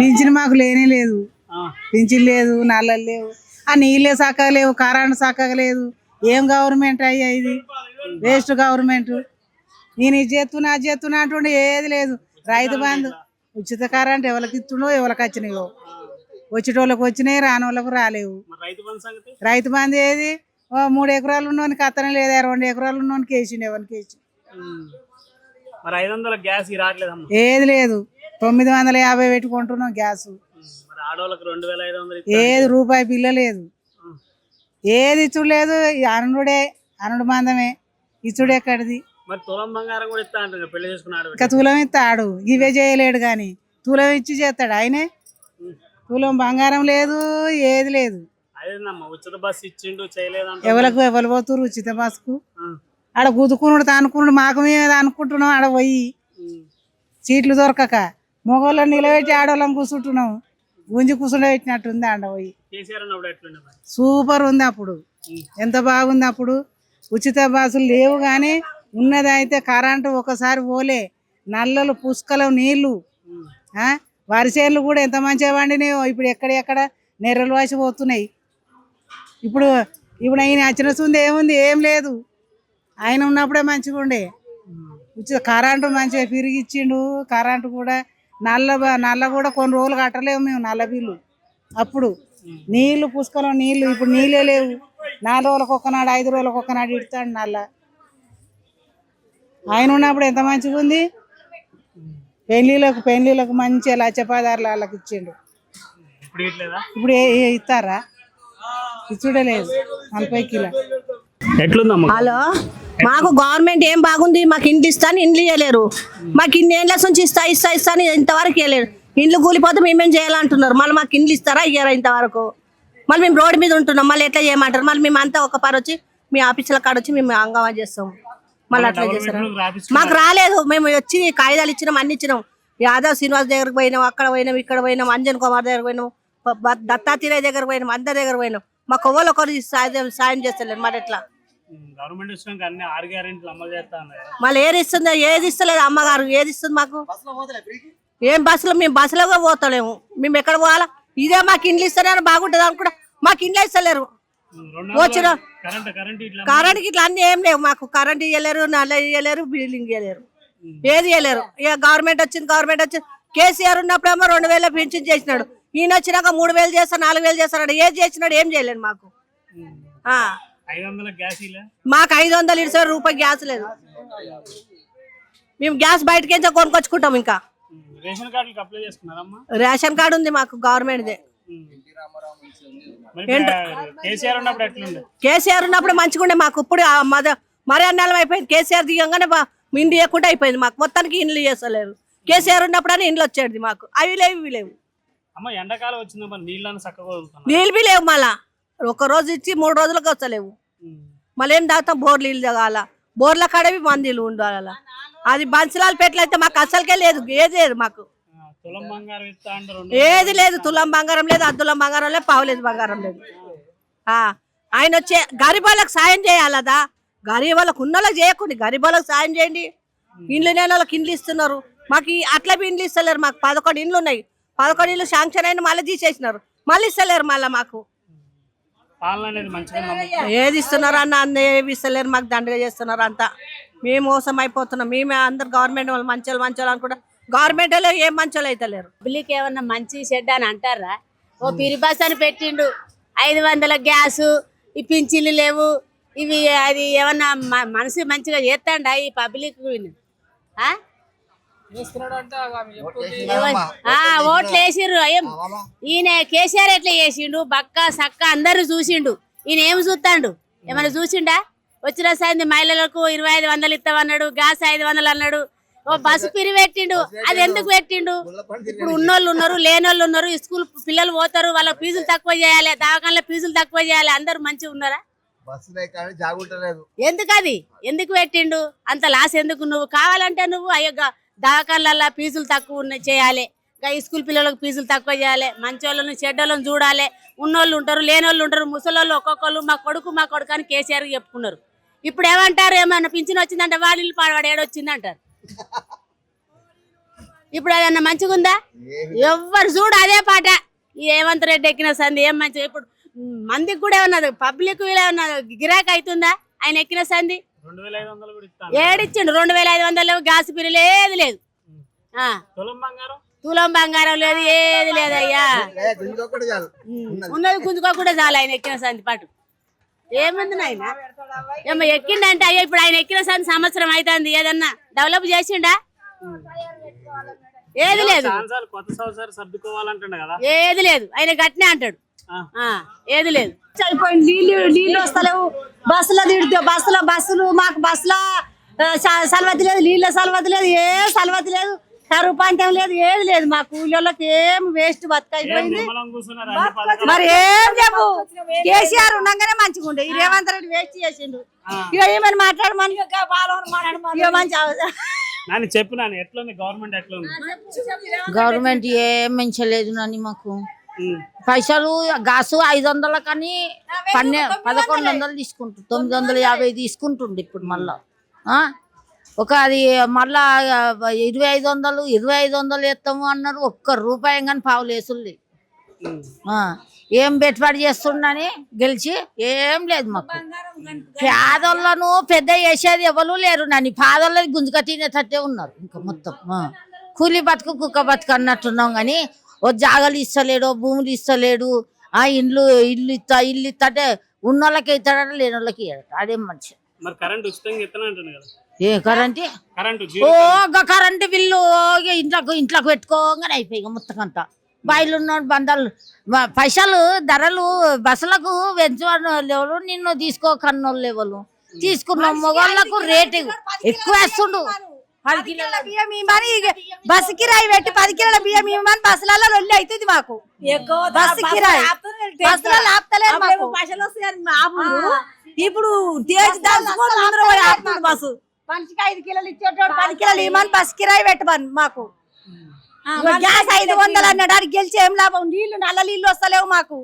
Pension మాకు లేనే లేదు, పింఛన్ లేదు, నల్లలు లేవు, ఆ నీళ్ళే చక్కగా లేవు, కరెంట్ చక్కగా లేదు. ఏం గవర్నమెంట్ అయ్యా ఇది? Waste government. నేను ఇది చేస్తున్నా అది చేస్తున్నా అంటుండే ఏది లేదు. రైతు బంధు ఉచిత కరెంట్ ఎవరికి ఇస్తుండో ఎవరికి వచ్చినాయో, వచ్చేటోళ్ళకి వచ్చినాయి, రాని వాళ్ళకు రాలేవు. రైతు బంధు ఏది? 3 ఎకరాలు ఉన్నోనికి అత్తనే లేదా, 2 ఎకరాలు ఉన్నోనికి వేసిండు, ఎవరికి వేసి ఏది లేదు. 950 పెట్టుకుంటున్నాం గ్యాస్. ఏది రూపాయి బిల్ల లేదు, ఏది ఇచ్చుడు లేదు. అనుడు మందమే ఇచ్చుడు ఎక్కడిది? ఇంకా తులం ఇస్తాడు, ఇవే చేయలేడు కానీ తులం ఇచ్చి చేస్తాడు ఆయనే. తులం బంగారం లేదు, ఏది లేదు. ఎవరు పోతురు ఉచిత బస్కు? ఆడ గుద్దుకున్నాడు తానుకున్నాడు, మాకు మేము అనుకుంటున్నాం. ఆడ పోయి సీట్లు దొరకక మగవాళ్ళని నిలబెట్టి ఆడవాళ్ళని కూర్చుంటున్నాం. గుంజి కూర్చుండబెట్టినట్టుంది ఆడ పోయి. సూపర్ ఉంది అప్పుడు, ఎంత బాగుంది అప్పుడు. ఉచిత బస్సులు లేవు కానీ ఉన్నది అయితే కరెంటు ఒకసారి పోలే, నల్లలు పుష్కలం నీళ్లు, వరిసేన్లు కూడా ఎంత మంచిగా పండినాయో. ఇప్పుడు ఎక్కడ నెర్రలు వాసి పోతున్నాయి. ఇప్పుడు ఆయన వచ్చిన సుంది ఏముంది? ఏం లేదు. ఆయన ఉన్నప్పుడే మంచిగా ఉండే. ఉచిత కరెంటు మంచిగా తిరిగిచ్చిండు. కరెంటు కూడా నల్ల కూడా కొన్ని రోజులు కట్టలేము మేము, నల్ల బిల్లు. అప్పుడు నీళ్లు పుష్కలం నీళ్లు, ఇప్పుడు నీళ్ళే లేవు. 4 రోజులకు ఒక్కనాడు, 5 రోజులకు ఒక్కనాడు ఇడతాడు నల్ల. ఆయన ఉన్నప్పుడు ఎంత మంచిగా ఉంది. పెళ్లిళ్ళకు మంచిగా లచ్చపాదారులు వాళ్ళకి ఇచ్చిండు. ఇప్పుడు ఇస్తారా? ఇచ్చుడే లేదు. 40 కిలో. హలో, మాకు గవర్నమెంట్ ఏం బాగుంది? మాకు ఇండ్లు ఇస్తాను, ఇండ్లు ఇవ్వలేరు. మాకు ఇన్ని ఏళ్ళ నుంచి ఇస్తాను ఇంతవరకు ఇవ్వలేరు. ఇండ్లు కూలిపోతే మేమేం చేయాలంటున్నారు. మళ్ళీ మాకు ఇండ్లు ఇస్తారా ఇయ్యారా ఇంతవరకు? మళ్ళీ మేము రోడ్డు మీద ఉంటున్నాం, మళ్ళీ ఎట్లా చేయమంటారు? మళ్ళీ మేము అంతా ఒక పారు వచ్చి మీ ఆఫీసుల కాడ వచ్చి మేము హంగామా చేస్తాం. మళ్ళీ అట్లా చేస్తారా? మాకు రాలేదు. మేము వచ్చి కాగితాలు ఇచ్చినాం, అన్ని ఇచ్చినాం. యాదవ్ శ్రీనివాస్ దగ్గరకు పోయినాం, అక్కడ పోయినాం, ఇక్కడ పోయినాం, అంజన్ కుమార్ దగ్గర పోయినాం, దత్తాత్రేయ దగ్గర పోయినాం, అందరి దగ్గర పోయినాం. మాకు ఒకరు సాయం చేస్తలేరు. మరి ఎట్లా? మళ్ళీ ఏది ఇస్తలేదు అమ్మగారు, ఏది ఇస్తుంది మాకు? ఏం బస్సులో? మేము బస్సులో కూడా పోతలేము. మేము ఎక్కడ పోవాలా? ఇదే మాకు ఇండ్లు ఇస్తారని బాగుంటుంది అనుకుంటా, మాకు ఇండ్లు ఇస్తలేరు. వచ్చిన కరెంట్ ఇట్లా అన్ని ఏం లేవు మాకు. కరెంట్ ఇవ్వలేరు, నల్ల ఇవ్వలేరు, బిల్డింగ్ ఇవ్వలేరు, ఏది ఇవ్వలేరు. ఇక గవర్నమెంట్ వచ్చింది. కేసీఆర్ ఉన్నప్పుడేమో 2000 పెన్షన్ చేసినాడు. ఈయన వచ్చినాక 3000 చేస్తాడు, 4000 చేస్తాడు. ఏది చేసినాడు? ఏం చేయలేడు మాకు. మాకు 500 ఇస్తారు, రూపాయి గ్యాస్ లేదు. మేము గ్యాస్ బయటకి కొనుక్కొచ్చుకుంటాం. ఇంకా రేషన్ కార్డు ఉంది మాకు, గవర్నమెంట్దే. కేసీఆర్ ఉన్నప్పుడు మంచిగా ఉండే మాకు. ఇప్పుడు మరి అన్నాళ్ళం అయిపోయింది. కేసీఆర్ దిగంగానే ఇండ్లు ఇవ్వకుండా అయిపోయింది మాకు. మొత్తానికి ఇండ్లు చేస్తలేరు. కేసీఆర్ ఉన్నప్పుడు ఇండ్లు వచ్చేది మాకు. అవి లేవు, ఇవి లేవు. నీళ్ళు బి లేవు. మళ్ళా 1 రోజు ఇచ్చి 3 రోజులకు వస్తలేవు. మళ్ళీ ఏం తాగుతాం? బోర్ నీళ్ళు తాగాల. బోర్ల కాడవి మందిలు ఉండాల. అది బన్సలాల పేటలు అయితే మాకు అసలుకే లేదు, ఏది లేదు మాకు. ఏది లేదు. తులం బంగారం లేదు, అద్దులం బంగారం లేదు, పావులేదు బంగారం లేదు. ఆయన వచ్చే గరీబ్ సాయం చేయాలదా? గరీబ్ వాళ్ళకు ఉన్న వాళ్ళకి చేయకుండా గరీబ్ వాళ్ళకి సాయం చేయండి. ఇండ్లు లేని వాళ్ళకి ఇండ్లు ఇస్తున్నారు. మాకు అట్లా ఇండ్లు ఇస్తలేరు. మాకు 11 ఇండ్లు ఉన్నాయి. 11 ఇండ్లు శాంక్షన్ అయిన మళ్ళీ తీసేసినారు, మళ్ళీ ఇస్తలేరు. మళ్ళీ మాకు ఏది ఇస్తున్నారు అన్న ఏమి ఇస్తలేరు. మాకు దండగా చేస్తున్నారు అంతా. మేము మోసం అయిపోతున్నాం. మేమే అందరు గవర్నమెంట్ వాళ్ళు మంచోళ్ళు అనుకుంటా, గవర్నమెంట్ వాళ్ళు ఏం మంచోళ్ళు అయితే లేరు. పబ్లిక్ ఏమన్నా మంచి చెడ్డ అని అంటారా? ఓ పిరి బస్ అని పెట్టిండు, 500 గ్యాసు, ఈ పింఛన్లు లేవు, ఇవి అది ఏమన్నా మనసు మంచిగా చేస్తాండా ఈ పబ్లిక్? ఓట్లు వేసిర్రు. ఈయన కేసీఆర్ ఎట్లా చేసిండు? బక్క సక్క అందరు చూసిండు. ఈయన ఏమి చూస్తాడు? ఏమన్నా చూసిండా? వచ్చిన సాయంత్రం మహిళలకు 2500 ఇస్తామన్నాడు, గ్యాస్ 500 అన్నాడు. ఓ బస్సు పిరి పెట్టిండు. అది ఎందుకు పెట్టిండు? ఇప్పుడు ఉన్నోళ్ళు ఉన్నారు, లేనోళ్ళు ఉన్నారు. స్కూల్ పిల్లలు పోతారు, వాళ్ళ ఫీజులు తక్కువ చేయాలి, దవాఖానలో ఫీజులు తక్కువ చేయాలి. అందరు మంచిగా ఉన్నారా? ఎందుకు అది ఎందుకు పెట్టిండు? అంత లాస్ ఎందుకు? నువ్వు కావాలంటే నువ్వు అయ్యో దవాఖానల ఫీజులు తక్కువ చేయాలి, స్కూల్ పిల్లలకు ఫీజులు తక్కువ చేయాలి, మంచి వాళ్ళని చెడ్డోళ్ళని చూడాలి. ఉన్నోళ్ళు ఉంటారు, లేనోళ్ళు ఉంటారు, ముసలోళ్ళు ఒక్కొక్కళ్ళు మా కొడుకు అని కేసీఆర్ చెప్పుకున్నారు. ఇప్పుడు ఏమంటారు? ఏమన్నా పింఛన్ వచ్చిందంటే వాళ్ళు పాడవాడు ఏడొచ్చింది అంటారు. ఇప్పుడు అదన్నా మంచిగా ఉందా? ఎవ్వరు చూడు అదే పాట. ఈ రేవంత్ రెడ్డి ఎక్కిన సంది ఏం మంచిగా. ఇప్పుడు మందికి కూడా ఏమన్నది, పబ్లిక్ ఏమన్నా గిరాకీ అవుతుందా ఆయన ఎక్కిన సంది? ఏడిచ్చిండు 2500 గ్యాస్ బిల్లు ఏది లేదు, తులం బంగారం లేదు, ఏది లేదయ్యా. ఉన్నది గుంజుకోకుండా చాలు ఆయన ఎక్కిన సంది పాటు. ఏముంది నాయన ఏమో ఎక్కిండంటే అయ్యా. ఇప్పుడు ఆయన ఎక్కిన సంది సంవత్సరం అవుతుంది, ఏదన్నా డెవలప్ చేసిండా? ఏది లేదు, ఏది లేదు. ఆయన గట్టినే అంటాడు, ఏది లేదు. అయిపోయింది, నీళ్ళు వస్తలేవు. బస్సులు మాకు బస్సులో సలవతి లేదు, నీళ్ళ సలవతి లేదు, ఏ సలవతి లేదు, కరువు పంటం లేదు, ఏది లేదు. మా కూలీళ్ళకి ఏం వేస్ట్ బతుకైపోయింది. మరి ఏం చెప్పు, కేసీఆర్ ఉండగానే మంచిగా ఉండే. ఈ రేవంత్ రెడ్డి వేస్ట్ చేసిండు. ఇక ఏమని మాట్లాడమని గవర్నమెంట్ ఏం మించలేదు నాని. మాకు పైసలు గాసు 500 కానీ 1100 తీసుకుంటారు, 950 తీసుకుంటుండే. ఇప్పుడు మళ్ళా ఒక అది మళ్ళా 2500 ఎత్తాము అన్నారు. ఒక్క రూపాయి కానీ పావులు వేసులు. ఏం పెట్టుబడి చేస్తుండని గెలిచి ఏం లేదు మాకు. పేదోళ్ళను పెద్ద చేసేది ఎవరు లేరు నాని. పేదోళ్ళని గుంజుక తినేటట్టే ఉన్నారు. ఇంకా మొత్తం కూలి బతుకు కుక్క బతుకు అన్నట్టున్నాం. కానీ ఓ జాగలు ఇస్తలేడు, భూములు ఇస్తలేడు. ఇల్లు ఇస్తా అంటే ఉన్న వాళ్ళకి ఇస్తాడట, లేని వాళ్ళకి ఇవ్వడట. అదేం మంచి. ఏ కరెంటు కరెంటు బిల్లు ఇంట్లోకి పెట్టుకోగానే అయిపోయి మొత్తం అంతా. బాయిలు ఉన్న బంధాలు పైసలు ధరలు బస్సులకు పెంచలేవు. నిన్ను తీసుకోకన్నోళ్ళు ఎవరు తీసుకున్న మొగోళ్ళకు రేటు ఎక్కువ వేస్తుండు. 10 కిలోల బియ్యం ఇవ్వమని బస్సు కిరాయి పెట్టి 10 కిలోల బియ్యం ఇవ్వమని బస్సులలో లొల్లి అవుతుంది మాకు. బస్సు కిరాయి బస్సులలో ఆపుతలేదు మాకు. ఇప్పుడు బస్సు మనిషికి 5 కిలోలు ఇచ్చేటోడు 10 కిలోలు ఇవ్వమని బస్సు కిరాయి పెట్టమని మాకు. గ్యాస్ 500 అన్నాడు. అది గెలిచి ఏం లాభం? నీళ్లు నల్ల నీళ్లు వస్తలేవు మాకు.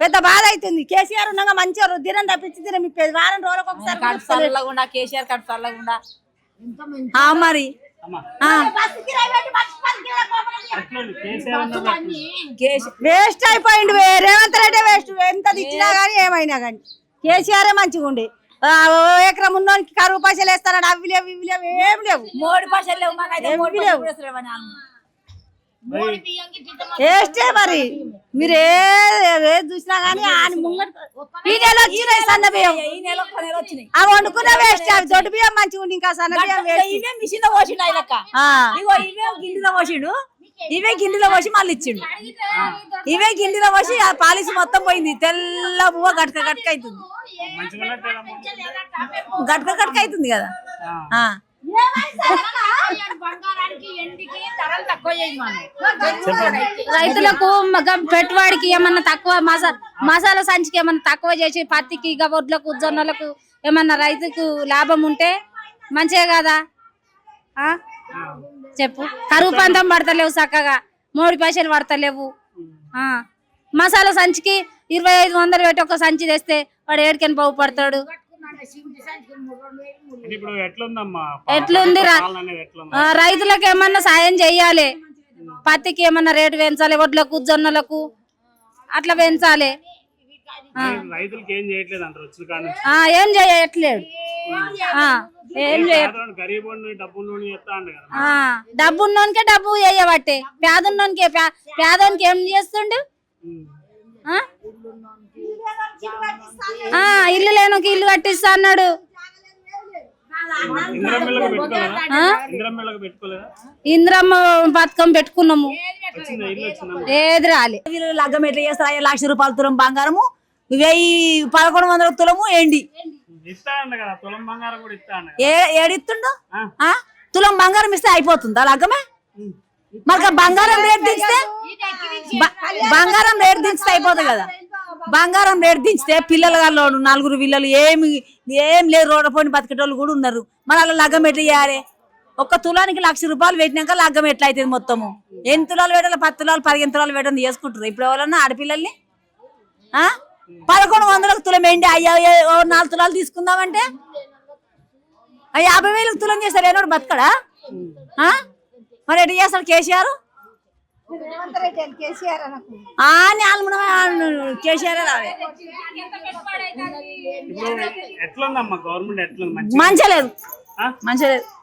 పెద్ద బాధ అవుతుంది. కేసీఆర్ ఉండగా మంచిగా దినం తప్పించి తిన మీ వారం రోజులకు ఒకసారి కేసీఆర్ కడుపు చల్లకుండా మరి వేస్ట్ అయిపోయింది. రేవంత్ రెడ్డి వేస్ట్. ఎంత ఇచ్చినా గానీ ఏమైనా గానీ కేసీఆర్ మంచిగా ఉండే. ఎకరం ఉన్నోనికి కరువు పైసలు వేస్తాడు. అవి లేవు ఇవి లేవు ఏం లేవు. మోడీ పైసలు లేవు. వేస్టే మరి. మీరు ఏది చూసినా గానీ ఈ నెల వచ్చినాయి సన్న బియ్యం. అవి వండుకున్న వేస్ట్. అవి దొడ్డు బియ్యం మంచిగా ఉండి ఇంకా సన్న బియ్యం మిషన్ లో పోసిండు. గిన్నెలో పోసిండు. ఇవే గిన్నెలో పోసి మళ్ళీ ఇచ్చిండు. ఇవే గిన్నెలో పోసి ఆ పాలిసి మొత్తం పోయింది. తెల్ల పువ్వ గట్క గట్క అవుతుంది. గట్క గట్క అవుతుంది కదా. రైతులకు పెట్టుబడికి ఏమన్నా తక్కువ, మసాలా సంచికి ఏమన్నా తక్కువ చేసి పత్తికి వడ్లకు జొన్నలకు ఏమన్నా రైతుకు లాభం ఉంటే మంచిగా కదా. చెప్పు. కరువు పంతం పడతలేవు చక్కగా, 3 పైసలు పడతలేవు. మసాలా సంచికి 2500 పెట్టి ఒక సంచి తెస్తే వాడు ఏడికని బాగుపడతాడు. ఎట్లుంది? రైతులకు ఏమన్నా సాయం చెయ్యాలి. పత్తికి ఏమన్నా రేటు పెంచాలి, వడ్లకు జొన్నలకు అట్లా పెంచాలి. ఏం చేయట్లేదు. డబ్బున్నోనికే డబ్బు చేయబట్టే పేదోనికి ఏం చేస్తుండు. ఇల్లు లేనుకి ఇల్లు కట్టిస్తా అన్నాడు. ఇంద్రమ్మ పథకం పెట్టుకున్నాము, ఏది రాలే. లగ్గం ఎట్లా చేస్తారు? 1 లక్ష రూపాయలు తులం బంగారము, 1100 తులము ఏంటి ఏడిస్తుండు. తులం బంగారం ఇస్తే అయిపోతుందా లగ్గమే? మరి బంగారం రేట్ దించితే అయిపోతుంది కదా. బంగారం రేటు దించితే పిల్లలు 4 పిల్లలు ఏం లేదు, రోడ్డు పోయిన బతికేటోళ్ళు కూడా ఉన్నారు. మన అలా లగ్గం ఎట్లా చేయాలి? 1 తులానికి 1 లక్ష రూపాయలు పెట్టినాక లగ్గం ఎట్లా అవుతుంది? మొత్తము ఎన్ని తులాలు పెట్టాలి? 10 తులాలు 15 తులాలు పెట్టని చేసుకుంటారు ఇప్పుడు ఎవరన్నా ఆడపిల్లల్ని. 1100 తులం ఏంటి? అయ్యో 4 తులాలు తీసుకుందామంటే 50,000 తులం చేస్తారు. ఏనోడు బతకడా? మరి ఎటు చేస్తాడు కేసీఆర్ కేసీఆర్ రావే ఇప్పుడు ఎట్లుందమ్మా గవర్నమెంట్ ఎట్లుంది? మంచిగా లేదు మంచిగా లేదు